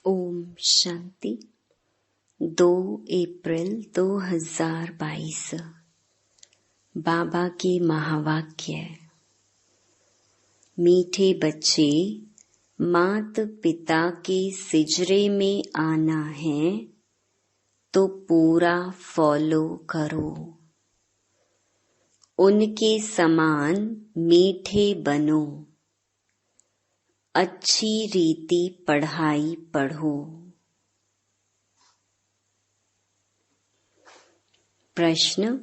ओम शांति। 2 अप्रैल 2022 बाबा के महावाक्य। मीठे बच्चे, मात पिता के सिजरे में आना है तो पूरा फॉलो करो। उनके समान मीठे बनो। अच्छी रीति पढ़ाई पढ़ो। प्रश्न: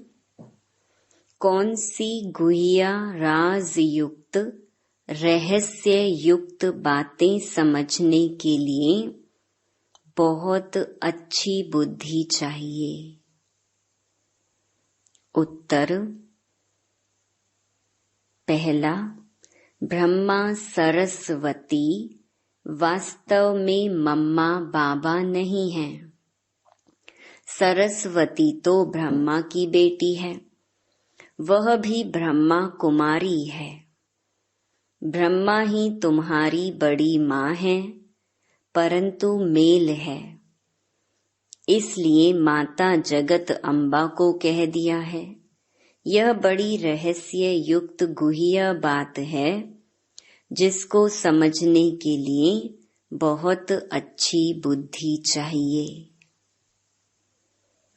कौन सी गुह्य राज युक्त रहस्य युक्त बातें समझने के लिए बहुत अच्छी बुद्धि चाहिए? उत्तर: पहला, ब्रह्मा सरस्वती वास्तव में मम्मा बाबा नहीं है। सरस्वती तो ब्रह्मा की बेटी है, वह भी ब्रह्मा कुमारी है। ब्रह्मा ही तुम्हारी बड़ी माँ है, परंतु मेल है, इसलिए माता जगत अम्बा को कह दिया है। यह बड़ी रहस्य युक्त गुह्य बात है, जिसको समझने के लिए बहुत अच्छी बुद्धि चाहिए।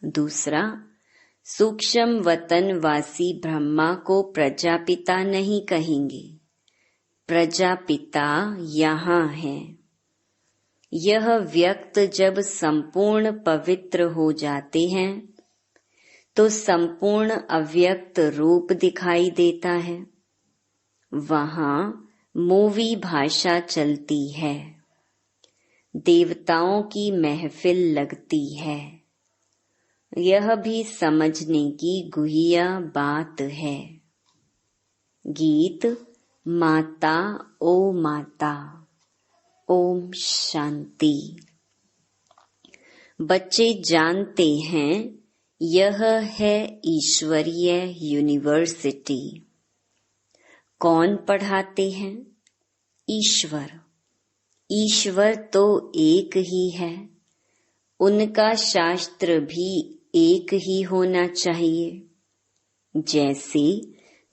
दूसरा, सूक्ष्म वतनवासी ब्रह्मा को प्रजापिता नहीं कहेंगे। प्रजापिता यहाँ है। यह व्यक्त जब संपूर्ण पवित्र हो जाते हैं तो संपूर्ण अव्यक्त रूप दिखाई देता है। वहाँ मूवी भाषा चलती है, देवताओं की महफिल लगती है। यह भी समझने की गुह्य बात है। गीत माता ओ माता। ओम शांति। बच्चे जानते हैं यह है ईश्वरीय यूनिवर्सिटी। कौन पढ़ाते हैं? ईश्वर। ईश्वर तो एक ही है, उनका शास्त्र भी एक ही होना चाहिए। जैसे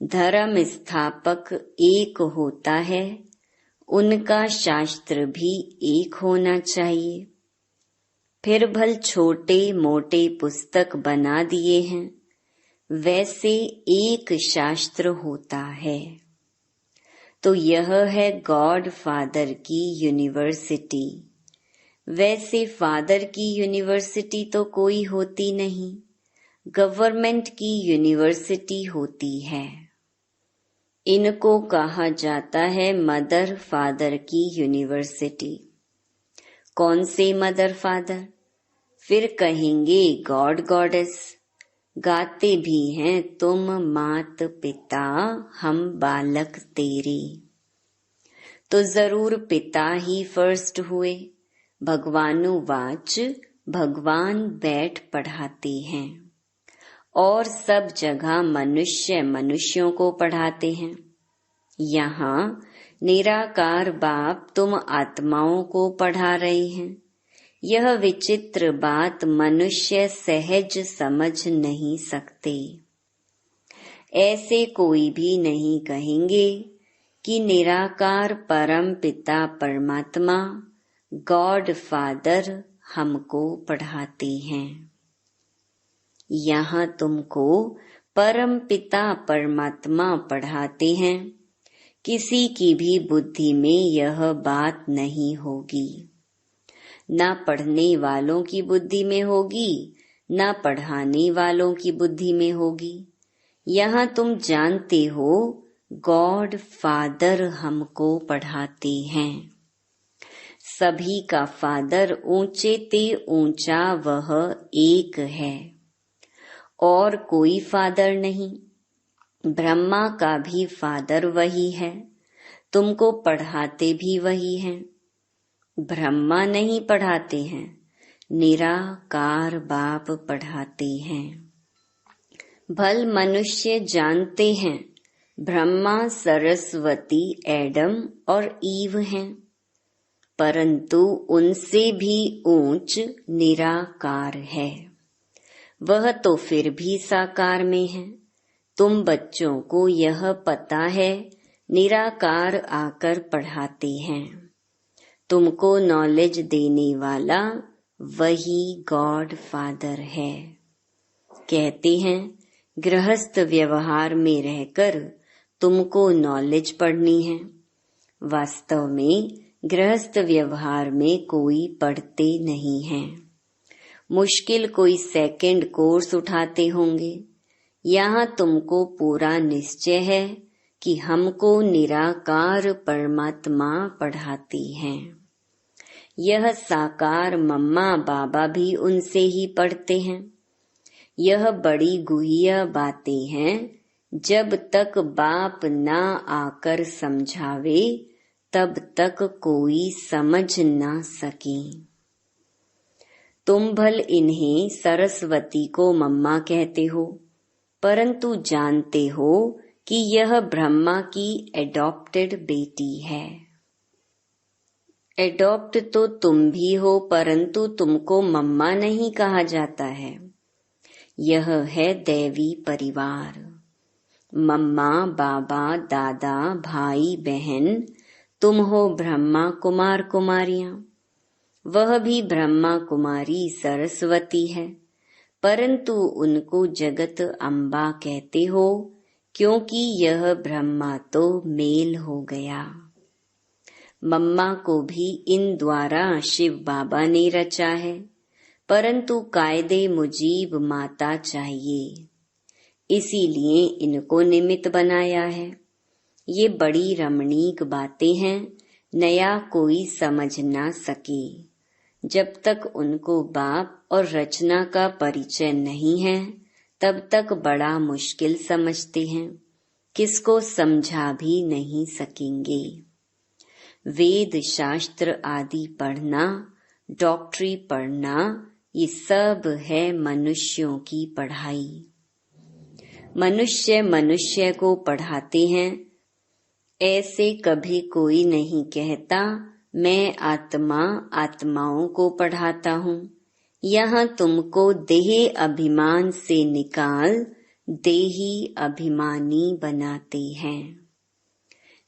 धर्म स्थापक एक होता है, उनका शास्त्र भी एक होना चाहिए। फिर भल छोटे मोटे पुस्तक बना दिए हैं, वैसे एक शास्त्र होता है। तो यह है गॉड फादर की यूनिवर्सिटी। वैसे फादर की यूनिवर्सिटी तो कोई होती नहीं, गवर्नमेंट की यूनिवर्सिटी होती है। इनको कहा जाता है मदर फादर की यूनिवर्सिटी। कौन से मदर फादर? फिर कहेंगे गॉड गॉडेस। गाते भी हैं तुम मात पिता हम बालक तेरे। तो जरूर पिता ही फर्स्ट हुए। भगवानुवाच भगवान बैठ पढ़ाते हैं, और सब जगह मनुष्य मनुष्यों को पढ़ाते हैं। यहाँ निराकार बाप तुम आत्माओं को पढ़ा रहे हैं। यह विचित्र बात मनुष्य सहज समझ नहीं सकते। ऐसे कोई भी नहीं कहेंगे कि निराकार परम पिता परमात्मा गॉड फादर हमको पढ़ाते हैं। यहाँ तुमको परम पिता परमात्मा पढ़ाते हैं। किसी की भी बुद्धि में यह बात नहीं होगी। न पढ़ने वालों की बुद्धि में होगी, न पढ़ाने वालों की बुद्धि में होगी। यहाँ तुम जानते हो गॉड फादर हमको पढ़ाते हैं। सभी का फादर ऊंचे ते ऊंचा वह एक है, और कोई फादर नहीं। ब्रह्मा का भी फादर वही है, तुमको पढ़ाते भी वही हैं। ब्रह्मा नहीं पढ़ाते हैं, निराकार बाप पढ़ाते हैं। भल मनुष्य जानते हैं ब्रह्मा सरस्वती एडम और ईव हैं, परंतु उनसे भी ऊंच निराकार है। वह तो फिर भी साकार में है। तुम बच्चों को यह पता है, निराकार आकर पढ़ाते हैं। तुमको नॉलेज देने वाला वही गॉड फादर है। कहते हैं गृहस्थ व्यवहार में रहकर तुमको नॉलेज पढ़नी है। वास्तव में गृहस्थ व्यवहार में कोई पढ़ते नहीं है। मुश्किल कोई सेकंड कोर्स उठाते होंगे। यहाँ तुमको पूरा निश्चय है कि हमको निराकार परमात्मा पढ़ाती हैं। यह साकार मम्मा बाबा भी उनसे ही पढ़ते हैं। यह बड़ी गुह्य बातें हैं। जब तक बाप ना आकर समझावे तब तक कोई समझ ना सके। तुम भल इन्हें सरस्वती को मम्मा कहते हो, परंतु जानते हो कि यह ब्रह्मा की एडॉप्टेड बेटी है। एडॉप्ट तो तुम भी हो, परंतु तुमको मम्मा नहीं कहा जाता है। यह है दैवी परिवार। मम्मा बाबा दादा भाई बहन तुम हो ब्रह्मा कुमार कुमारियां। वह भी ब्रह्मा कुमारी सरस्वती है, परंतु उनको जगत अम्बा कहते हो, क्योंकि यह ब्रह्मा तो मेल हो गया। मम्मा को भी इन द्वारा शिव बाबा ने रचा है, परंतु कायदे मुजीब माता चाहिए, इसीलिए इनको निमित्त बनाया है। ये बड़ी रमणीक बातें हैं, नया कोई समझ ना सके। जब तक उनको बाप और रचना का परिचय नहीं है, तब तक बड़ा मुश्किल समझते हैं, किसको समझा भी नहीं सकेंगे। वेद शास्त्र आदि पढ़ना, डॉक्टरी पढ़ना, ये सब है मनुष्यों की पढ़ाई। मनुष्य मनुष्य को पढ़ाते हैं। ऐसे कभी कोई नहीं कहता मैं आत्मा आत्माओं को पढ़ाता हूँ। यहाँ तुमको देह अभिमान से निकाल देही अभिमानी बनाते हैं।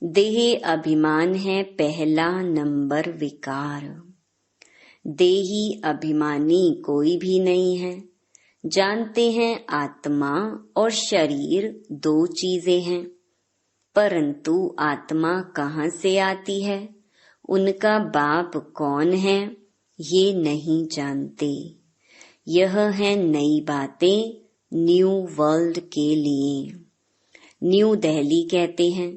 देह अभिमान है पहला नंबर विकार। देही अभिमानी कोई भी नहीं है। जानते हैं आत्मा और शरीर दो चीजें हैं, परंतु आत्मा कहाँ से आती है, उनका बाप कौन है, ये नहीं जानते। यह है नई बातें न्यू वर्ल्ड के लिए। न्यू दिल्ली कहते हैं,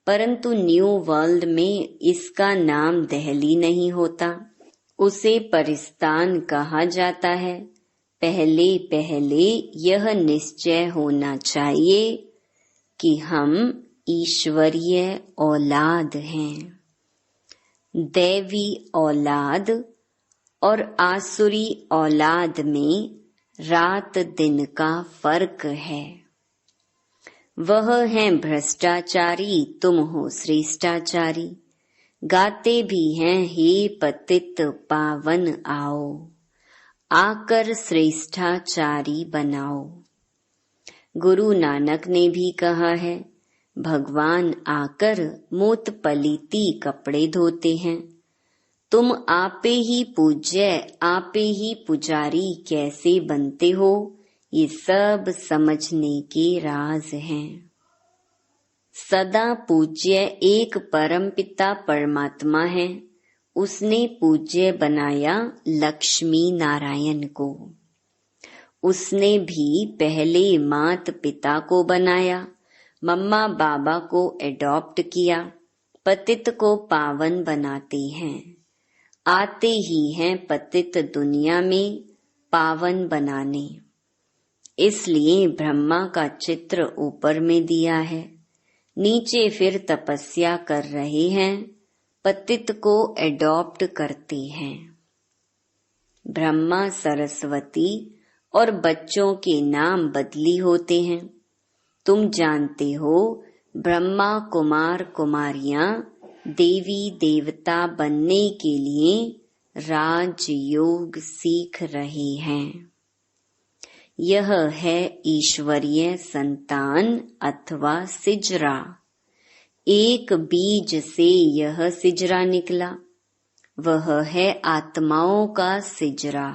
परंतु न्यू वर्ल्ड में इसका नाम दिल्ली नहीं होता, उसे परिस्तान कहा जाता है। पहले पहले यह निश्चय होना चाहिए कि हम ईश्वरीय औलाद हैं। दैवी औलाद और आसुरी औलाद में रात दिन का फर्क है। वह हैं भ्रष्टाचारी, तुम हो श्रेष्ठाचारी। गाते भी हैं हे पतित पावन आओ, आकर श्रेष्ठाचारी बनाओ। गुरु नानक ने भी कहा है, भगवान आकर मूत पलीती कपड़े धोते हैं। तुम आपे ही पूज्य आपे ही पुजारी कैसे बनते हो, ये सब समझने के राज हैं। सदा पूज्य एक परमपिता परमात्मा है। उसने पूज्य बनाया लक्ष्मी नारायण को। उसने भी पहले मात पिता को बनाया, मम्मा बाबा को एडॉप्ट किया। पतित को पावन बनाते हैं। आते ही हैं पतित दुनिया में पावन बनाने। इसलिए ब्रह्मा का चित्र ऊपर में दिया है, नीचे फिर तपस्या कर रहे हैं, पतित को एडॉप्ट करते हैं। ब्रह्मा सरस्वती और बच्चों के नाम बदली होते हैं। तुम जानते हो ब्रह्मा कुमार कुमारियां देवी देवता बनने के लिए राजयोग सीख रहे हैं। यह है ईश्वरीय संतान अथवा सिजरा। एक बीज से यह सिजरा निकला, वह है आत्माओं का सिजरा।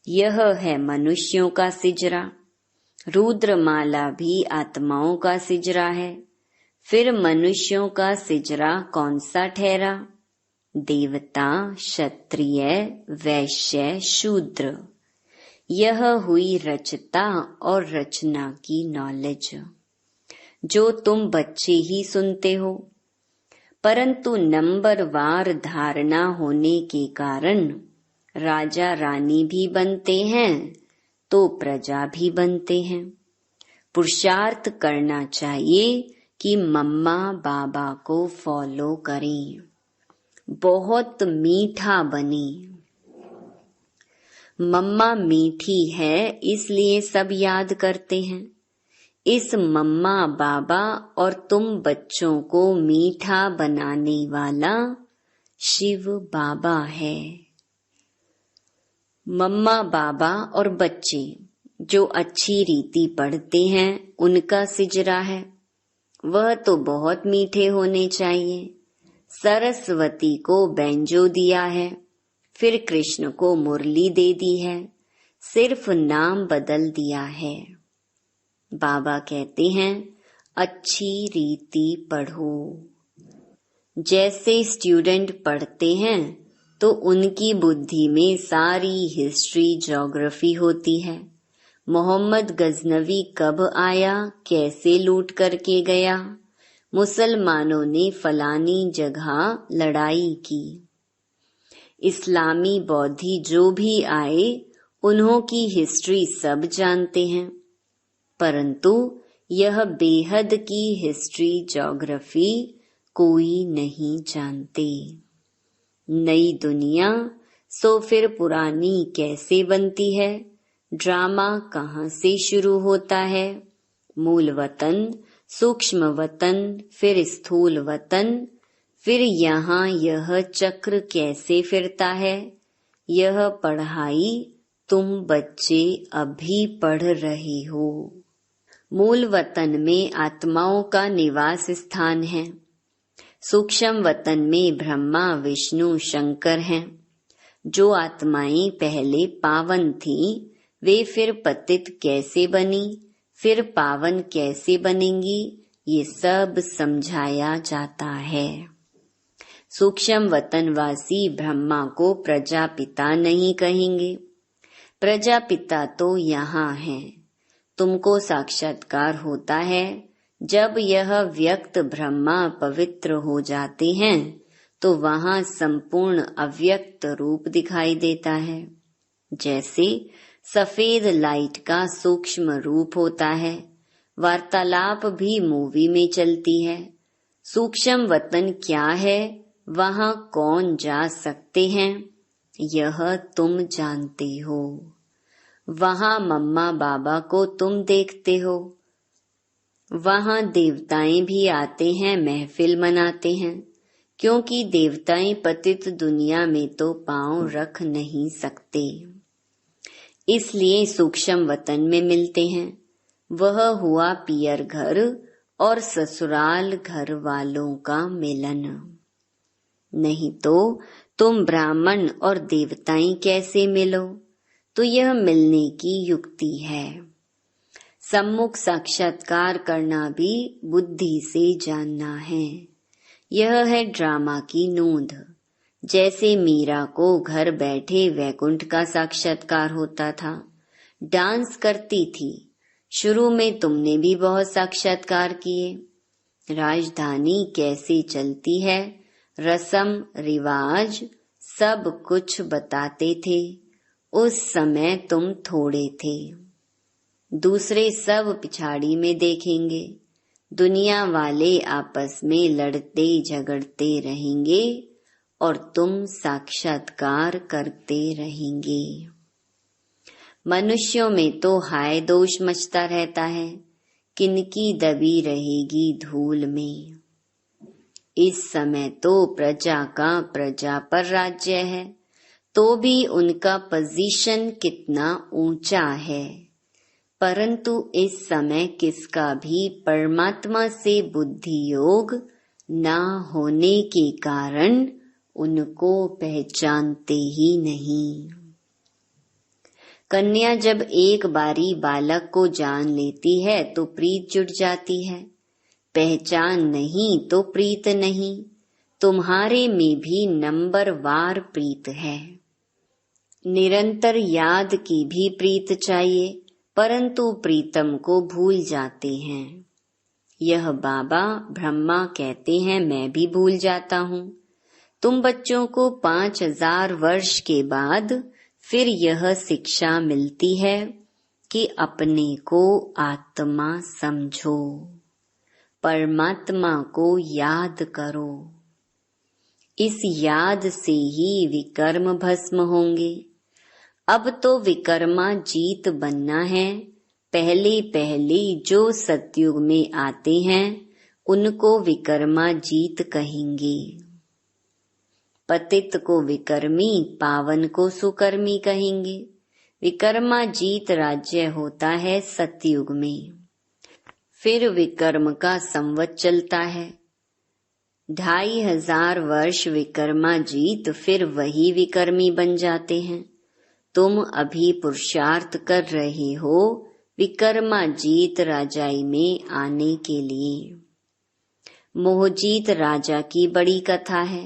यह है मनुष्यों का सिजरा। रुद्रमाला भी आत्माओं का सिजरा है। फिर मनुष्यों का सिजरा कौन सा ठहरा? देवता, क्षत्रिय, वैश्य, शूद्र। यह हुई रचता और रचना की नॉलेज, जो तुम बच्चे ही सुनते हो, परंतु नंबरवार धारणा होने के कारण राजा रानी भी बनते हैं तो प्रजा भी बनते हैं। पुरुषार्थ करना चाहिए कि मम्मा बाबा को फॉलो करें, बहुत मीठा बने। मम्मा मीठी है इसलिए सब याद करते हैं। इस मम्मा बाबा और तुम बच्चों को मीठा बनाने वाला शिव बाबा है। मम्मा बाबा और बच्चे जो अच्छी रीति पढ़ते हैं उनका सिजरा है, वह तो बहुत मीठे होने चाहिए। सरस्वती को बैंजो दिया है, फिर कृष्ण को मुरली दे दी है, सिर्फ नाम बदल दिया है। बाबा कहते हैं अच्छी रीति पढ़ो। जैसे स्टूडेंट पढ़ते हैं तो उनकी बुद्धि में सारी हिस्ट्री, ज्योग्राफी होती है। मोहम्मद गजनवी कब आया, कैसे लूट करके गया, मुसलमानों ने फलानी जगह लड़ाई की। इस्लामी बौद्धि जो भी आए उन्हों की हिस्ट्री सब जानते हैं, परंतु यह बेहद की हिस्ट्री, ज्योग्राफी कोई नहीं जानते। नई दुनिया सो फिर पुरानी कैसे बनती है? ड्रामा कहाँ से शुरू होता है? मूल वतन, सूक्ष्म वतन, फिर स्थूल वतन, फिर यहाँ यह चक्र कैसे फिरता है? यह पढ़ाई तुम बच्चे अभी पढ़ रहे हो। मूल वतन में आत्माओं का निवास स्थान है। सूक्ष्म वतन में ब्रह्मा, विष्णु, शंकर हैं। जो आत्माएं पहले पावन थीं, वे फिर पतित कैसे बनी, फिर पावन कैसे बनेंगी, ये सब समझाया जाता है। सूक्ष्म वतनवासी ब्रह्मा को प्रजापिता नहीं कहेंगे। प्रजापिता तो यहाँ है। तुमको साक्षात्कार होता है जब यह व्यक्त ब्रह्मा पवित्र हो जाते हैं तो वहाँ संपूर्ण अव्यक्त रूप दिखाई देता है। जैसे सफेद लाइट का सूक्ष्म रूप होता है, वार्तालाप भी मूवी में चलती है। सूक्ष्म वतन क्या है, वहाँ कौन जा सकते हैं, यह तुम जानते हो। वहाँ मम्मा बाबा को तुम देखते हो। वहाँ देवताएं भी आते हैं, महफिल मनाते हैं, क्योंकि देवताएं पतित दुनिया में तो पांव रख नहीं सकते, इसलिए सूक्ष्म वतन में मिलते हैं। वह हुआ पियर घर और ससुराल घर वालों का मिलन। नहीं तो तुम ब्राह्मण और देवताएं कैसे मिलो? तो यह मिलने की युक्ति है। सम्मुख साक्षात्कार करना भी बुद्धि से जानना है। यह है ड्रामा की नोंद। जैसे मीरा को घर बैठे वैकुंठ का साक्षात्कार होता था, डांस करती थी। शुरू में तुमने भी बहुत साक्षात्कार किए। राजधानी कैसे चलती है, रस्म रिवाज सब कुछ बताते थे। उस समय तुम थोड़े थे, दूसरे सब पिछाड़ी में देखेंगे। दुनिया वाले आपस में लड़ते झगड़ते रहेंगे और तुम साक्षात्कार करते रहेंगे। मनुष्यों में तो हाय दोष मचता रहता है, किनकी दबी रहेगी धूल में। इस समय तो प्रजा का प्रजा पर राज्य है, तो भी उनका पोजीशन कितना ऊंचा है। परंतु इस समय किसका भी परमात्मा से बुद्धि योग न होने के कारण उनको पहचानते ही नहीं। कन्या जब एक बारी बालक को जान लेती है तो प्रीत जुट जाती है, पहचान नहीं तो प्रीत नहीं। तुम्हारे में भी नंबरवार प्रीत है। निरंतर याद की भी प्रीत चाहिए, परंतु प्रीतम को भूल जाते हैं। यह बाबा ब्रह्मा कहते हैं, मैं भी भूल जाता हूँ। तुम बच्चों को 5000 वर्ष के बाद फिर यह शिक्षा मिलती है कि अपने को आत्मा समझो, परमात्मा को याद करो। इस याद से ही विकर्म भस्म होंगे। अब तो विकर्मा जीत बनना है। पहले पहले जो सतयुग में आते हैं उनको विकर्मा जीत कहेंगे। पतित को विकर्मी, पावन को सुकर्मी कहेंगे। विकर्मा जीत राज्य होता है सतयुग में। फिर विकर्म का संवत चलता है। 2500 वर्ष विकर्मा जीत, फिर वही विकर्मी बन जाते हैं। तुम अभी पुरुषार्थ कर रहे हो विकर्मा जीत राजाई में आने के लिए। मोहजीत राजा की बड़ी कथा है।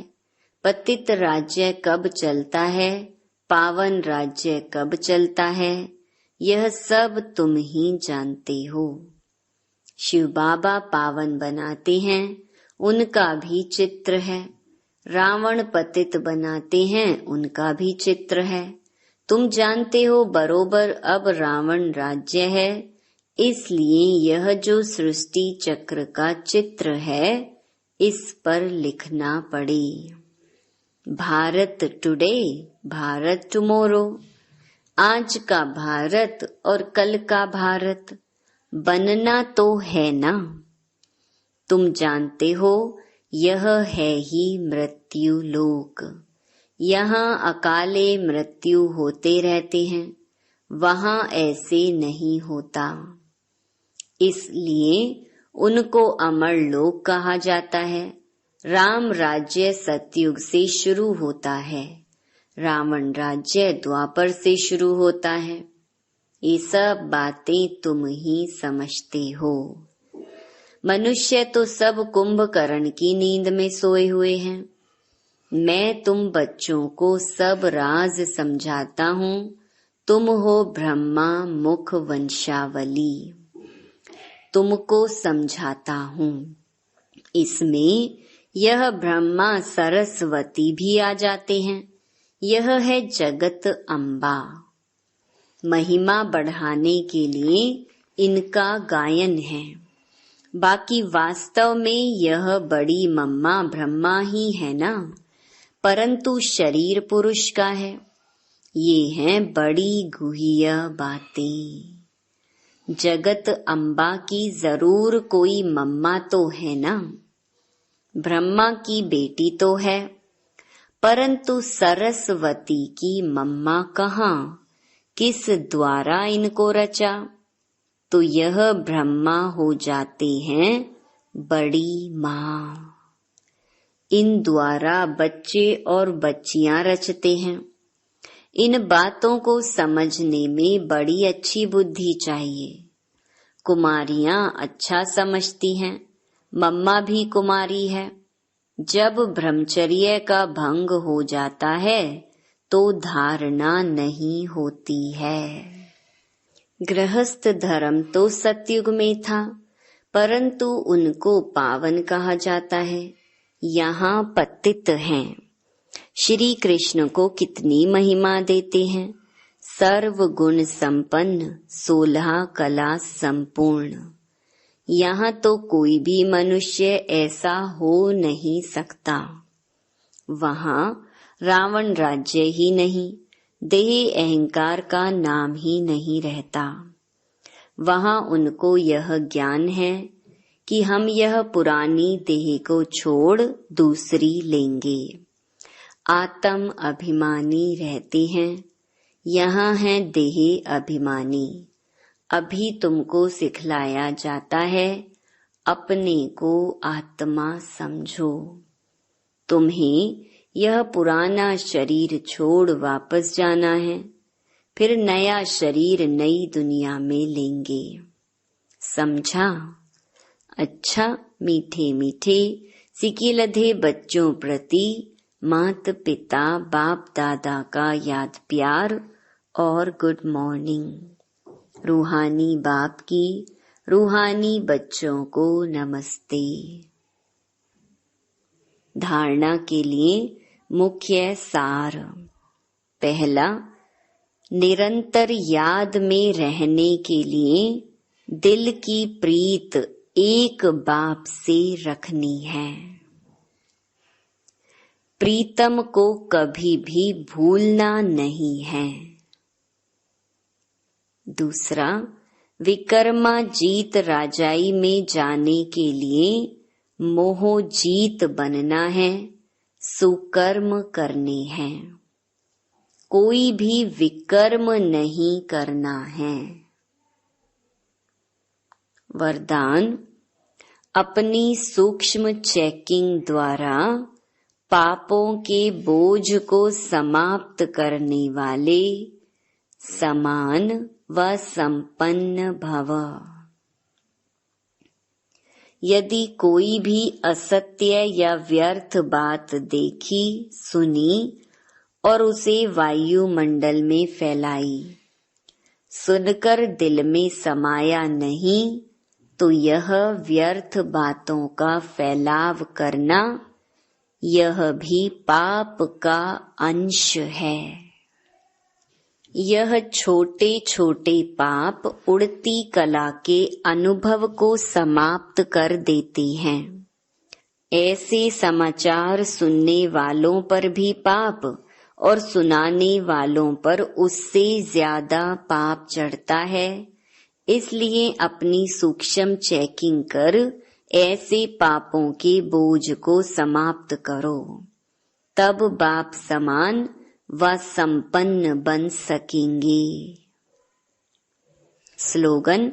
पतित राज्य कब चलता है, पावन राज्य कब चलता है, यह सब तुम ही जानते हो। शिव बाबा पावन बनाते हैं, उनका भी चित्र है। रावण पतित बनाते हैं, उनका भी चित्र है। तुम जानते हो बरोबर अब रावण राज्य है, इसलिए यह जो सृष्टि चक्र का चित्र है इस पर लिखना पड़े। Bharat today, Bharat tomorrow. आज का भारत और कल का भारत बनना तो है ना। तुम जानते हो यह है ही मृत्यु लोक। यहाँ अकाले मृत्यु होते रहते हैं, वहाँ ऐसे नहीं होता। इसलिए उनको अमर लोक कहा जाता है। राम राज्य सतयुग से शुरू होता है, रावण राज्य द्वापर से शुरू होता है। ये सब बातें तुम ही समझते हो। मनुष्य तो सब कुंभकर्ण की नींद में सोए हुए हैं। मैं तुम बच्चों को सब राज समझाता हूँ। तुम हो ब्रह्मा मुख वंशावली, तुमको समझाता हूँ। इसमें यह ब्रह्मा सरस्वती भी आ जाते हैं। यह है जगत अम्बा। महिमा बढ़ाने के लिए इनका गायन है। बाकी वास्तव में यह बड़ी मम्मा ब्रह्मा ही है ना, परंतु शरीर पुरुष का है। ये हैं बड़ी गुह्य बातें। जगत अम्बा की जरूर कोई मम्मा तो है ना। ब्रह्मा की बेटी तो है, परंतु सरस्वती की मम्मा कहाँ, किस द्वारा इनको रचा। तो यह ब्रह्मा हो जाते हैं बड़ी माँ। इन द्वारा बच्चे और बच्चियां रचते हैं। इन बातों को समझने में बड़ी अच्छी बुद्धि चाहिए। कुमारियां अच्छा समझती हैं, मम्मा भी कुमारी है। जब ब्रह्मचर्य का भंग हो जाता है तो धारणा नहीं होती है। गृहस्थ धर्म तो सतयुग में था, परंतु उनको पावन कहा जाता है। यहाँ पतित हैं। श्री कृष्ण को कितनी महिमा देते हैं। सर्व गुण संपन्न, 16 कला संपूर्ण। यहाँ तो कोई भी मनुष्य ऐसा हो नहीं सकता। वहाँ रावण राज्य ही नहीं, देह अहंकार का नाम ही नहीं रहता। वहाँ उनको यह ज्ञान है कि हम यह पुरानी देह को छोड़ दूसरी लेंगे। आत्म अभिमानी रहते हैं, यहाँ है देह अभिमानी। अभी तुमको सिखलाया जाता है अपने को आत्मा समझो। तुम्हें यह पुराना शरीर छोड़ वापस जाना है, फिर नया शरीर नई दुनिया में लेंगे। समझा? अच्छा, मीठे मीठे सिकिलधे बच्चों प्रति मात पिता बाप दादा का याद प्यार और गुड मॉर्निंग। रूहानी बाप की रूहानी बच्चों को नमस्ते। धारणा के लिए मुख्य सार। पहला, निरंतर याद में रहने के लिए दिल की प्रीत एक बाप से रखनी है। प्रीतम को कभी भी भूलना नहीं है। दूसरा, विकर्मा जीत राजाई में जाने के लिए मोह जीत बनना है, सुकर्म करने हैं। कोई भी विकर्म नहीं करना है। वरदान, अपनी सूक्ष्म चेकिंग द्वारा पापों के बोझ को समाप्त करने वाले समान व संपन्न भव। यदि कोई भी असत्य या व्यर्थ बात देखी सुनी और उसे वायुमंडल में फैलाई, सुनकर दिल में समाया नहीं, तो यह व्यर्थ बातों का फैलाव करना यह भी पाप का अंश है। यह छोटे छोटे पाप उड़ती कला के अनुभव को समाप्त कर देते हैं। ऐसे समाचार सुनने वालों पर भी पाप और सुनाने वालों पर उससे ज्यादा पाप चढ़ता है। इसलिए अपनी सूक्ष्म चेकिंग कर ऐसे पापों के बोझ को समाप्त करो, तब बाप समान व संपन्न बन सकेंगे। स्लोगन,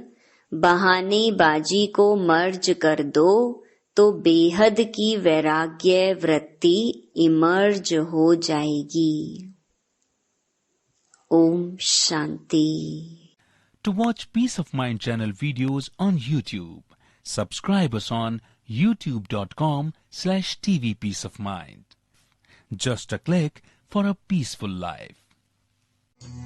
बहानेबाजी को मर्ज कर दो तो बेहद की वैराग्य वृत्ति इमर्ज हो जाएगी। Om Shanti. To watch Peace of Mind channel videos on YouTube, subscribe us on youtube.com/TV Peace of Mind. Just a click for a peaceful life.